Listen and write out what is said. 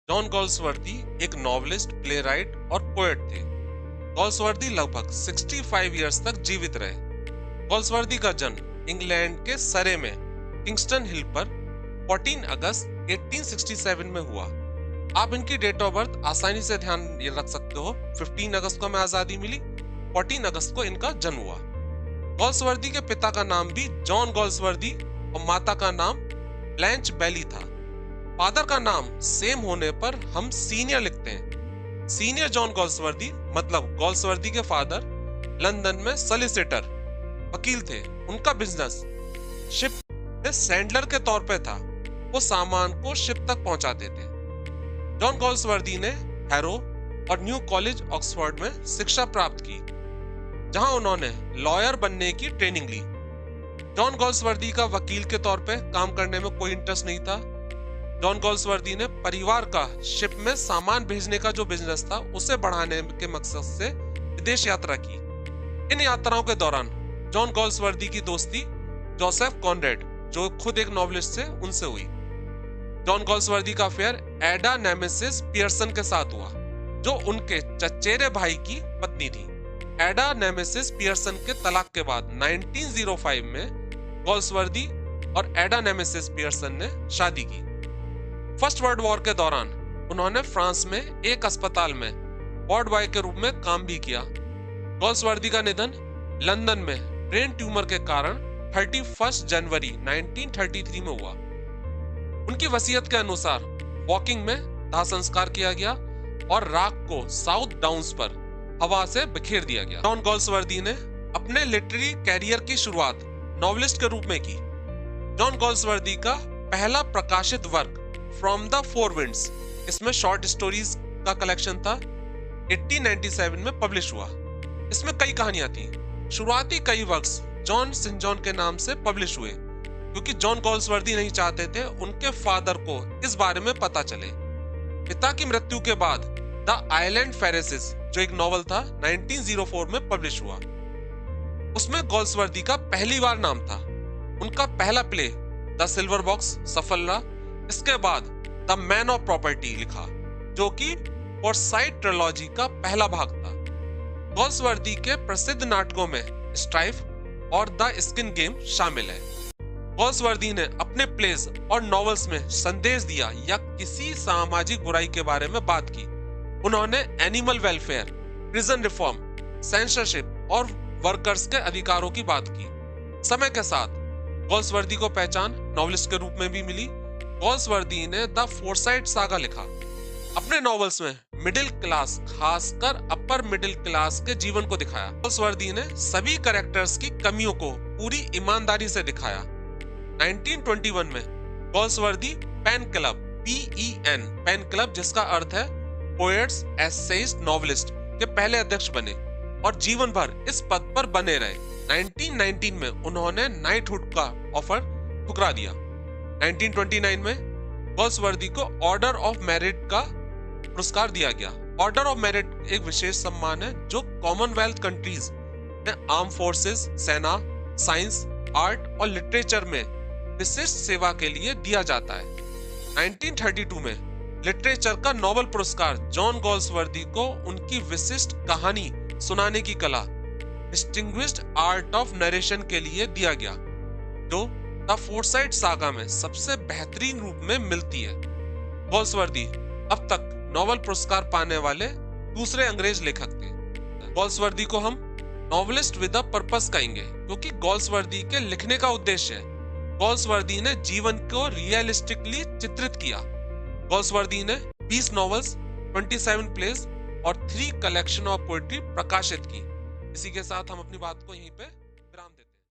John Galsworthy एक novelist, playwright और poet थे। गॉल्सवर्दी लगभग 65 इयर्स तक जीवित रहे। गॉल्सवर्दी का जन्म इंग्लैंड के सरे में किंगस्टन हिल पर 14 अगस्त 1867 में हुआ। आप इनकी डेट ऑफ बर्थ आसानी से ध्यान ये रख सकते हो। 15 अगस्त को हमें आजादी मिली, 14 अगस्त को इनका जन्म हुआ। गॉल्सवर्दी के पिता का नाम भी जॉन गॉल्सवर्दी और माता का नाम ब्लैंच बैली था। फादर का नाम सेम होने पर हम सीनियर लिखते हैं। सीनियर जॉन गॉल्सवर्दी मतलब गॉल्सवर्दी के फादर लंदन में सॉलिसिटर वकील थे। उनका बिजनेस शिप में सैंडलर के तौर पे था। वो सामान को शिप तक पहुंचाते थे। जॉन गॉल्सवर्दी ने हैरो और न्यू कॉलेज ऑक्सफोर्ड में शिक्षा प्राप्त की, जहां उन्होंने लॉयर बनने की ट्रेनिंग ली। जॉन गॉल्सवर्दी का वकील के तौर पे काम करने में कोई इंटरेस्ट नहीं था। जॉन गॉल्सवर्दी ने परिवार का शिप में सामान भेजने का जो बिजनेस था उसे बढ़ाने के मकसद से विदेश यात्रा की। इन यात्राओं के दौरान जॉन गॉल्सवर्दी की दोस्ती जोसेफ कॉनरेड, जो खुद एक नॉवलिस्ट थे, उनसे हुई। जॉन गॉल्सवर्दी का अफेयर एडा नेमेसिस पियर्सन के साथ हुआ, जो उनके चचेरे भाई की पत्नी थी। एडा नेमेसिस पियर्सन के तलाक के बाद 1905 में गॉल्सवर्दी और एडा नेमेसिस पियर्सन ने शादी की। फर्स्ट वर्ल्ड वॉर के दौरान उन्होंने फ्रांस में एक अस्पताल में वार्ड बॉय के रूप में काम भी किया। गॉल्सवर्दी का निधन लंदन में ब्रेन ट्यूमर के कारण 31 जनवरी 1933 में हुआ। उनकी वसीयत के अनुसार वॉकिंग में दाह संस्कार किया गया और राख को साउथ डाउन्स पर हवा से बिखेर दिया गया। जॉन गॉल्सवर्दी ने अपने लिटरेरी कैरियर की शुरुआत नॉवलिस्ट के रूप में की। जॉन गॉल्सवर्दी का पहला प्रकाशित work from the four winds, इसमें शॉर्ट स्टोरीज का कलेक्शन था, 1897 में पब्लिश हुआ। इसमें कई कहानियां थी। शुरुआती कई वर्क्स जॉन सेंट जॉन के नाम से पब्लिश हुए, क्योंकि जॉन गॉल्सवर्दी नहीं चाहते थे उनके फादर को इस बारे में पता चले। पिता की मृत्यु के बाद द आइलैंड फेरेसिस, जो एक नॉवल था, 1904 में पब्लिश हुआ। उसमें गॉल्सवर्दी का पहली बार नाम था। उनका पहला प्ले द सिल्वर बॉक्स सफल रहा। इसके बाद द मैन ऑफ प्रॉपर्टी लिखा, जो कि फोर्साइट ट्रिलॉजी का पहला भाग था। गॉल्सवर्दी के प्रसिद्ध नाटकों में स्ट्राइफ और द स्किन गेम शामिल है। गॉल्सवर्दी ने अपने प्लेज और नॉवेल्स में संदेश दिया या किसी सामाजिक बुराई के बारे में बात की। उन्होंने animal welfare, prison reform, censorship और वर्कर्स के अधिकारों की बात की। समय के साथ गॉल्सवर्दी को पहचान नॉवलिस्ट के रूप में भी मिली। गॉल्सवर्दी ने द फोर्साइट सागा लिखा। अपने नॉवेल्स में मिडिल क्लास, खासकर अपर मिडिल क्लास के जीवन को दिखाया। गॉल्सवर्दी ने सभी कैरेक्टर्स की कमियों को पूरी ईमानदारी से दिखाया। 1921 में Galsworthy PEN club, PEN, PEN club जिसका अर्थ है पोएट्स एसेइस्ट नॉवलिस्ट, के पहले अध्यक्ष बने और जीवन भर इस पद पर बने रहे। 1919 में उन्होंने नाइटहुड का ऑफर ठुकरा दिया। 1929 में गॉल्सवर्दी को ऑर्डर ऑफ मेरिट का पुरस्कार दिया गया। ऑर्डर ऑफ मेरिट एक विशेष सम्मान है जो कॉमनवेल्थ कंट्रीज में आर्म फोर्सेस, सेना, साइंस, आर्ट और लिटरेचर में विशिष्ट सेवा के लिए दिया जाता है। 1932 में लिटरेचर का नोबेल पुरस्कार जॉन गॉल्सवर्दी को उनकी विशिष्ट कहानी सुनाने की कला, डिस्टिंग्विश्ड आर्ट ऑफ नरेशन के लिए दिया गया, जो द फोर्साइट सागा में सबसे बेहतरीन रूप में मिलती है। गॉल्सवर्दी अब तक नोबेल पुरस्कार पाने वाले दूसरे अंग्रेज लेखक थे। गॉल्सवर्दी को हम नॉवलिस्ट विद अ पर्पस कहेंगे, क्योंकि गॉल्सवर्दी के लिखने का उद्देश्य है। गॉल्सवर्दी ने जीवन को रियलिस्टिकली चित्रित किया। गॉल्सवर्दी ने 20 नॉवेल्स, 27 प्लेस और 3 कलेक्शन ऑफ पोएट्री प्रकाशित की। इसी के साथ हम अपनी बात को यहीं पे